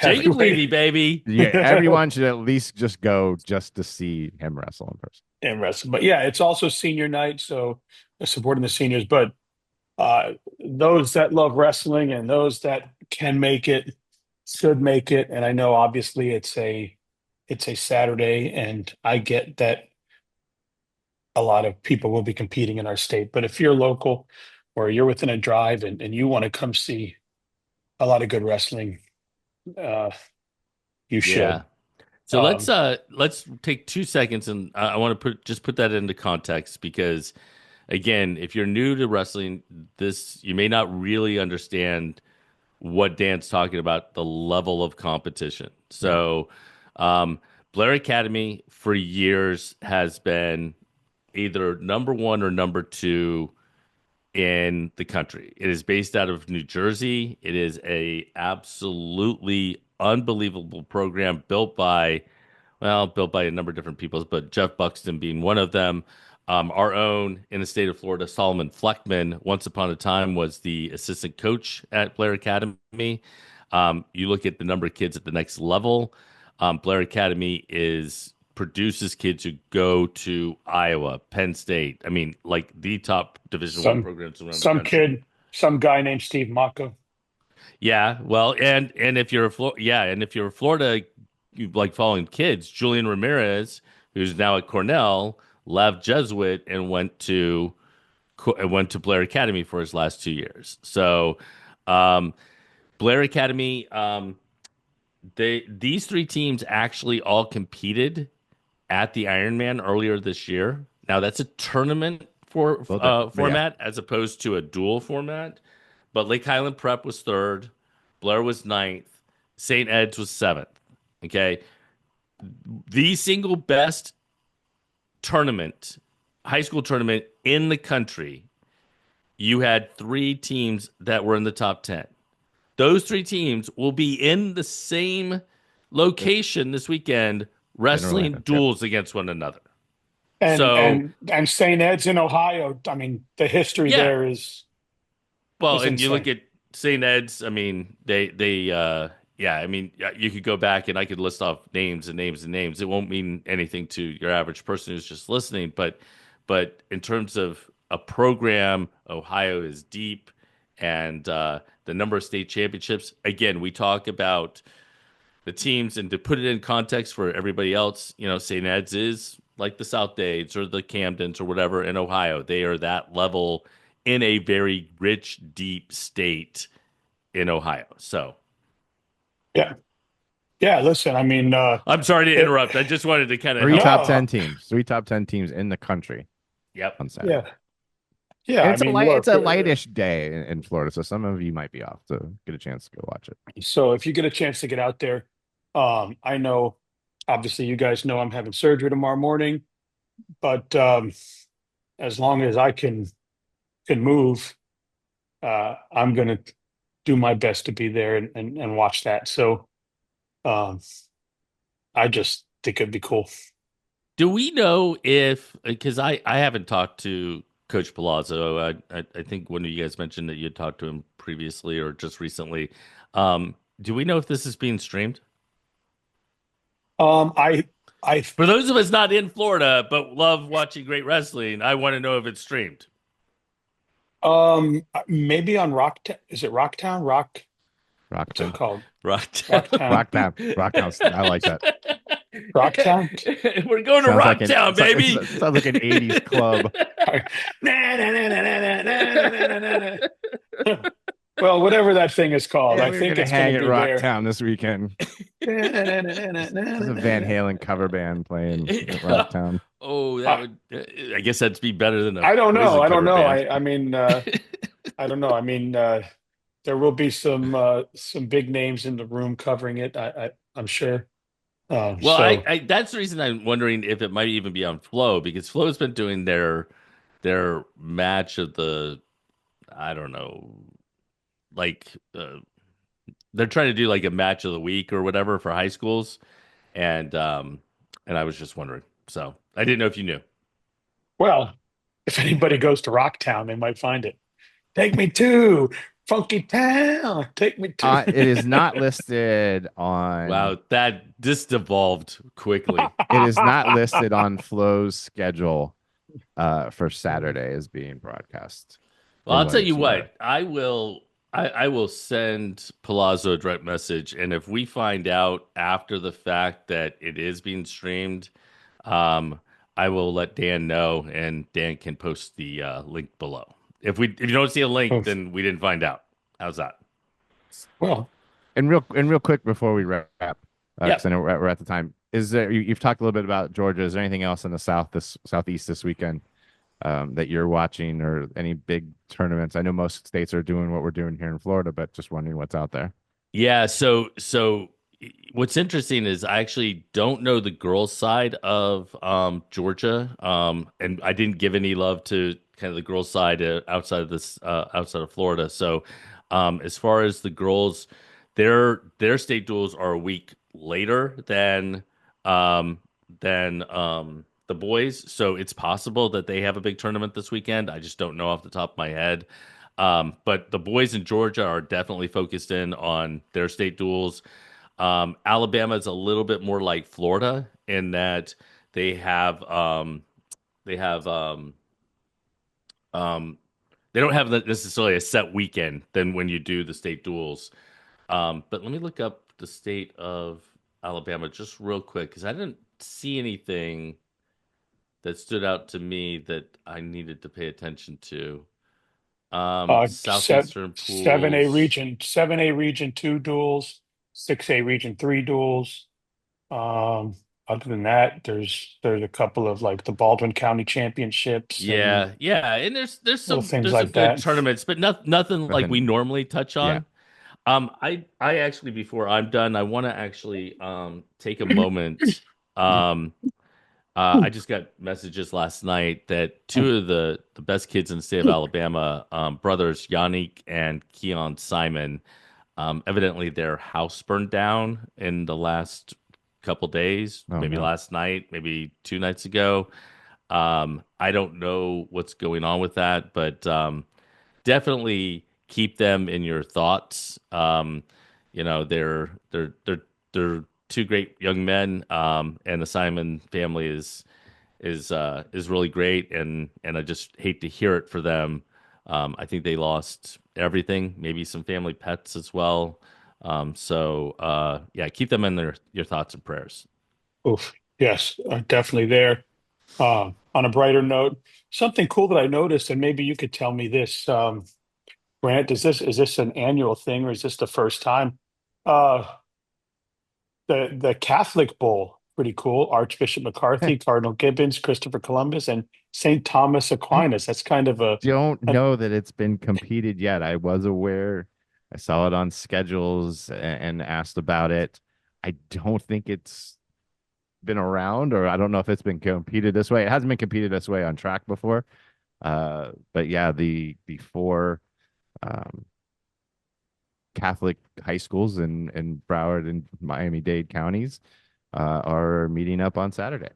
Jacob heavyweight Levy, baby. Yeah, everyone should at least just go just to see him wrestle in person. and wrestling. But yeah, it's also senior night, so supporting the seniors. But those that love wrestling and those that can make it should make it. And I know obviously it's a Saturday, and I get that a lot of people will be competing in our state. But if you're local or you're within a drive and you want to come see a lot of good wrestling, uh, you Yeah. should. So Um, let's take 2 seconds, and I want to put that into context because again, if you're new to wrestling, this you may not really understand what Dan's talking about, the level of competition. So, Blair Academy for years has been either number one or number two in the country. It is based out of New Jersey. It is a absolutely unbelievable program built by a number of different people, but Jeff Buxton being one of them. Our own in the state of Florida, Solomon Fleckman, once upon a time was the assistant coach at Blair Academy. You look at the number of kids at the next level. Blair Academy produces kids who go to Iowa, Penn State. I mean, like the top Division I some programs around the some country. kid, some guy named Steve Mocco. Yeah, well, and if you're and if you're a Florida, you like following kids, Julian Ramirez, who's now at Cornell, left Jesuit and went to Blair Academy for his last 2 years. So, um, Blair Academy, these three teams actually all competed at the Ironman earlier this year. Now that's a tournament A little different, but yeah. format as opposed to a dual format. But Lake Highland Prep was third, Blair was ninth, St. Ed's was seventh. Okay, the single best tournament, high school tournament in the country. You had three teams that were in the top 10. Those three teams will be in the same location this weekend, In wrestling Orlando. Yep. duels against one another. And So, and St. Ed's in Ohio. I mean, the history yeah. there is Well, is and you look insane. at St. Ed's, I mean, yeah, I mean, you could go back and I could list off names and names and names. It won't mean anything to your average person who's just listening, but in terms of a program, Ohio is deep, and the number of state championships. Again, we talk about the teams, and to put it in context for everybody else, St. Ed's is like the South Dades or the Camdens or whatever in Ohio. They are that level in a very rich, deep state in Ohio. So, Yeah, yeah. Listen, I mean, I'm sorry to it, interrupt. I just wanted to kind of Three help. top no, 10 teams. Three top 10 teams in the country Yep. on Saturday. yeah, yeah. And I mean, it's look. a lightish day in Florida, so some of you might be off to get a chance to go watch it. So if you get a chance to get out there, I know, obviously, you guys know I'm having surgery tomorrow morning, but as long as I can move, I'm gonna do my best to be there and watch that. So um, I just think it'd be cool. Do we know if, because I haven't talked to Coach Palazzo. I think one of you guys mentioned that you had talked to him previously or just recently. Do we know if this is being streamed? I For those of us not in Florida but love watching great wrestling, I want to know if it's streamed. maybe on is it Rocktown? What's it Rocktown. called? Rocktown. Rocktown. Rocktown. I like that. Rocktown? We're going to Sounds like Rocktown, baby. Sounds like an 80s club. Well, whatever that thing is called, Yeah, I we're think gonna it's going hang to at be there. Rocktown this weekend. There's a Van Halen cover band playing at Rocktown. Oh, that would. I guess that'd be better than a I don't know. Poison I don't cover know. band. I mean, I don't know. I mean, there will be some big names in the room covering it. I'm sure. Well, So that's the reason I'm wondering if it might even be on Flow because Flow's been doing their match of the I don't know, like they're trying to do like a match of the week or whatever for high schools, and I was just wondering. So I didn't know if you knew. Well, if anybody goes to Rocktown, they might find it. Take me to Funky Town. Take me to. It is not listed on. Wow, that this devolved quickly. It is not listed on Flo's schedule for Saturday as being broadcast. Well, From I'll what tell you it's aware. what, I will send Palazzo a direct message, and if we find out after the fact that it is being streamed, um, I will let Dan know, and Dan can post the link below. If you don't see a link, then we didn't find out. How's that? Well, And real quick before we wrap, Yeah. because I know we're at the time. Is there you've talked a little bit about Georgia? Is there anything else in the southeast this weekend that you're watching, or any big tournaments? I know most states are doing what we're doing here in Florida, but just wondering what's out there. Yeah, so what's interesting is I actually don't know the girls' side of Georgia, and I didn't give any love to kind of the girls' side outside of this outside of Florida. So, as far as the girls, their state duels are a week later um, than the boys. So it's possible that they have a big tournament this weekend. I just don't know off the top of my head. But the boys in Georgia are definitely focused in on their state duels. Alabama is a little bit more like Florida in that they have they have um, they don't have necessarily a set weekend than when you do the state duels. But let me look up the state of Alabama just real quick because I didn't see anything that stood out to me that I needed to pay attention to. Southeastern pools. 7A region two duels, 6A region three duels. Um, Other than that, there's a couple of like the Baldwin County Championships and Yeah, and little things there's some like good that. tournaments, but nothing like we Nothing. normally touch Yeah. on. I actually before I'm done, I want to actually take a moment. Um, I just got messages last night that two of the best kids in the state of Alabama, brothers Yannick and Keon Simon, evidently their house burned down in the last couple days, Oh maybe no. last night, maybe 2 nights ago. I don't know what's going on with that, but definitely keep them in your thoughts. They're two great young men, and the Simon family is really great, and I just hate to hear it for them. I think they lost everything, maybe some family pets as well. Yeah, keep them in your thoughts and prayers. Oof, yes, definitely there. On a brighter note, something cool that I noticed, and maybe you could tell me this, Grant, is this an annual thing or is this the first time? Uh, the Catholic Bowl, pretty cool. Archbishop McCarthy, Cardinal Gibbons, Christopher Columbus, and St. Thomas I Aquinas. That's kind of don't a know that it's been competed yet. I was aware. I saw it on schedules and asked about it. I don't think it's been around, or I don't know if it's been competed this way. It hasn't been competed this way on track before. But yeah, the four um, Catholic high schools in Broward and Miami-Dade counties are meeting up on Saturday.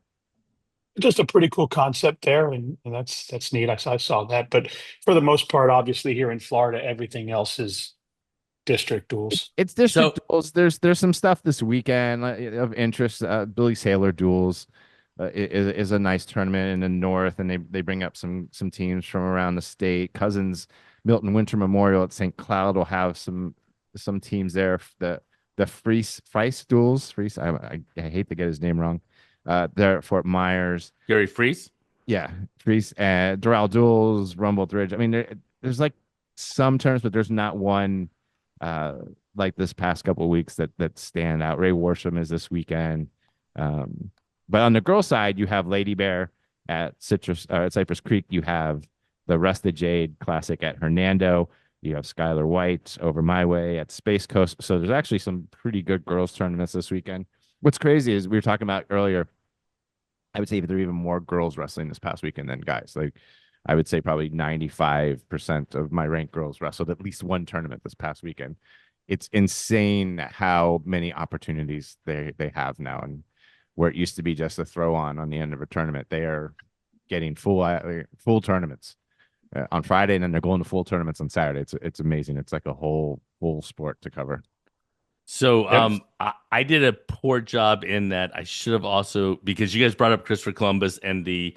just a pretty cool concept there, and that's neat. I saw that, but for the most part, obviously here in Florida, everything else is district duels. It's So district duels. There's some stuff this weekend of interest. Billy Sailor duels is a nice tournament in the north, and they bring up some teams from around the state. Cousins Milton Winter Memorial at St. Cloud will have some teams there. The Freese duels. Freese, I hate to get his name wrong. They're at Fort Myers. Gary Freeze. Yeah, Freese and Doral duels, Rumble Ridge. I mean, there's like some terms, but there's not one uh like this past couple of weeks that stand out. Ray Worsham is this weekend. Um, but on the girl side, you have Lady Bear at Cypress Creek. You have the Rusted Jade Classic at Hernando. You have Skylar White over my way at Space Coast. So there's actually some pretty good girls tournaments this weekend. What's crazy is we were talking about earlier. I would say there are even more girls wrestling this past weekend than guys. Like I would say probably 95% of my ranked girls wrestled at least one tournament this past weekend. it's insane how many opportunities they have now, and where it used to be just a throw on the end of a tournament, they are getting full tournaments on Friday, and then they're going to full tournaments on Saturday. It's amazing. It's like a whole full sport to cover. So Yep. I did a poor job in that. I should have also, because you guys brought up Christopher Columbus and the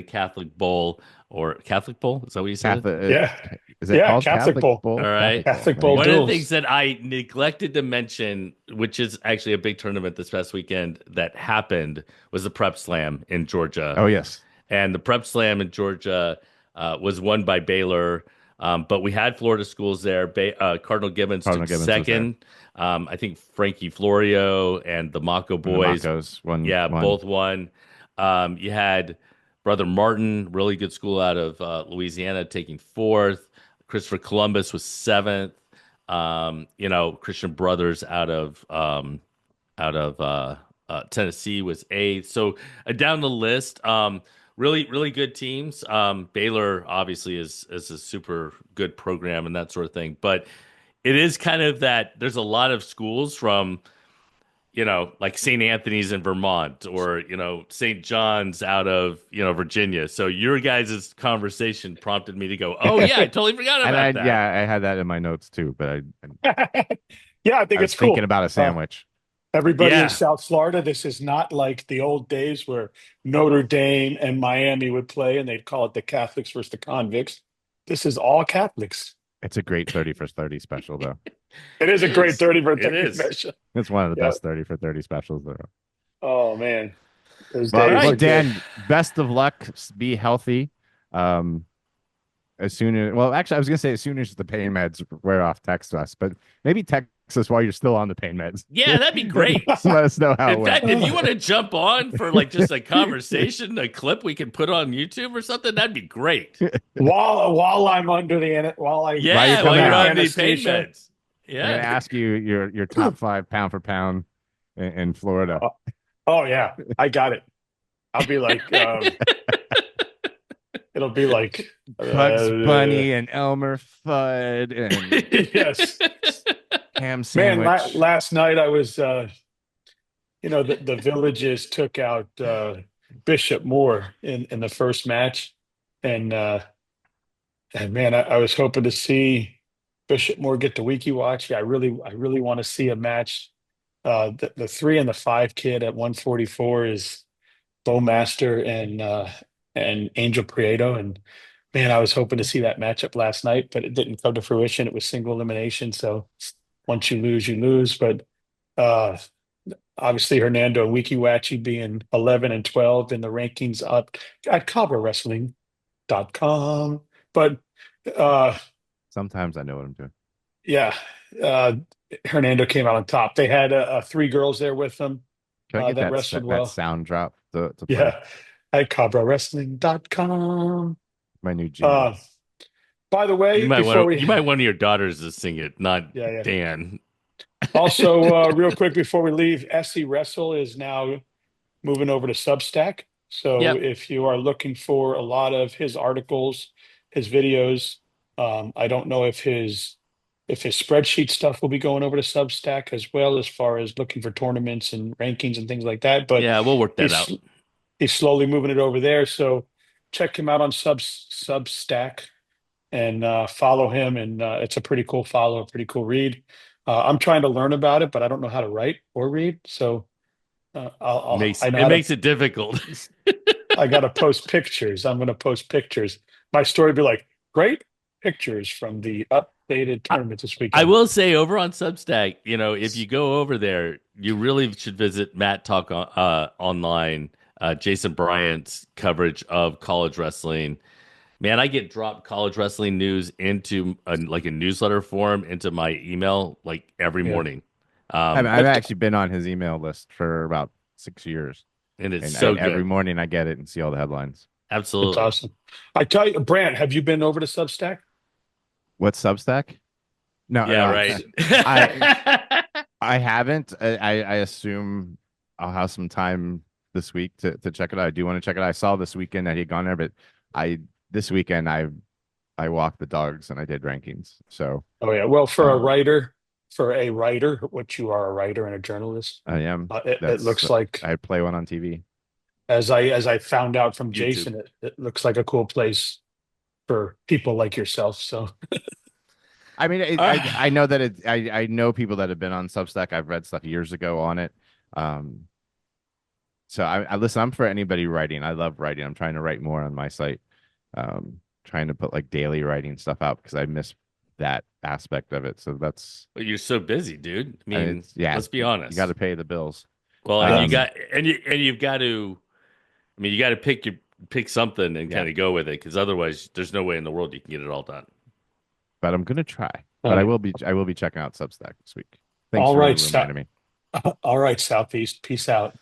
Catholic Bowl, or Catholic Bowl. Is that what you said? Catholic, Yeah. is it Yeah. called Catholic Catholic Bowl. All Bowl? right. Catholic Bowl. Catholic There you Bowl go. One of the duels. things that I neglected to mention, which is actually a big tournament this past weekend that happened, was the Prep Slam in Georgia. Oh yes, And the Prep Slam in Georgia was won by Baylor. But we had Florida schools there. Cardinal Gibbons Cardinal took Gibbons was there. second. I think Frankie Florio and the Mako And the boys, Macos won. yeah, both won. You had Brother Martin, really good school out of Louisiana, taking fourth. Christopher Columbus was seventh. Christian Brothers out of Tennessee was eighth. So down the list, really, really good teams. Baylor obviously is a super good program and that sort of thing. But it is kind of that there's a lot of schools from, like St. Anthony's in Vermont, or, St. John's out of, Virginia. So your guys' conversation prompted me to go, oh yeah, I totally forgot And about that. yeah, I had that in my notes too, but Yeah, I think I was it's cool. thinking about a sandwich. Everybody in Yeah. South Florida, this is not like the old days where Notre Dame and Miami would play and they'd call it the Catholics versus the convicts. This is all Catholics. It's a great 30 for 30 special though. It is a It great is. 30 for It 30 is. special. It's one of the Yeah. best 30 for 30 specials there. Oh man. Those Well, days right. are Dan, good. best of luck. Be healthy. As soon as, well, actually, I was gonna say as soon as the pain meds wear off, text us, but maybe text us while you're still on the pain meds. Yeah, that'd be great. Let us know how it In went. fact, if you want to jump on for like just a conversation, a clip we can put on YouTube or something, that'd be great. While I'm under while Yeah, come while you're out. on the pain anesthesia. meds. I'm gonna Yeah. ask you your top 5 pound for pound in Florida. Oh yeah, I got it. I'll be like, it'll be like Bugs Bunny and Elmer Fudd and yes. ham Man, sandwich. last night I was, the Villages took out Bishop Moore in the first match, and man, I was hoping to see Bishop Moore get the Wiki Watch. Yeah, I really want to see a match. The 3 and the 5 kid at 144 is Bowmaster and Angel Prieto, and man, I was hoping to see that matchup last night, but it didn't come to fruition. It was single elimination, so once you lose. But uh, obviously, Hernando and Wikiwachi being 11 and 12 in the rankings up at CobraWrestling.com. But Sometimes I know what I'm doing. yeah, uh, Hernando came out on top. They had 3 girls there with them Can I get that wrestled that well. sound drop to play? Yeah, at CobraWrestling.com. My new jingle. By the way, You might want your daughters to sing it, not Yeah. Dan. Also, real quick before we leave, SC Wrestle is now moving over to Substack. So Yep. if you are looking for a lot of his articles, his videos, I don't know if his spreadsheet stuff will be going over to Substack as well, as far as looking for tournaments and rankings and things like that. But Yeah, we'll work that he's out. he's slowly moving it over there. So check him out on Substack and follow him. And it's a pretty cool follow, a pretty cool read. I'm trying to learn about it, but I don't know how to write or read. So It makes it difficult. I got to post pictures. I'm going to post pictures. My story would be like, great pictures from the updated tournament this weekend. I will say over on Substack, if you go over there, you really should visit Matt Talk Online, Jason Bryant's coverage of college wrestling. Man, I get dropped college wrestling news into a newsletter form into my email like every morning. I've actually been on his email list for about 6 years. And it's And so good. every morning I get it and see all the headlines. Absolutely. It's awesome. I tell you, Brant, have you been over to Substack? What's Substack? No, Yeah, no, right. I haven't. I assume I'll have some time this week to check it out. I do want to check it out. I saw this weekend that he'd gone there, but this weekend I walked the dogs and I did rankings. So Oh yeah. Well, for a writer, for a writer, which you are a writer and a journalist. I am. It looks like, I play one on TV. as I found out from YouTube. Jason, it looks like a cool place for people like yourself. So I mean, I know that I know people that have been on Substack. I've read stuff years ago on it. So I listen. I'm for anybody writing. I love writing. I'm trying to write more on my site. Trying to put like daily writing stuff out because I miss that aspect of it. So that's Well, you're so busy, dude. I mean, yeah. let's be honest. You got to pay the bills. Well, and Um, you've got to. I mean, you got to pick something and Yeah. kind of go with it, because otherwise, there's no way in the world you can get it all done. But I'm gonna try. All But right. I will be checking out Substack this week. Thanks All for right, reminding me. all right, Southeast. Peace out.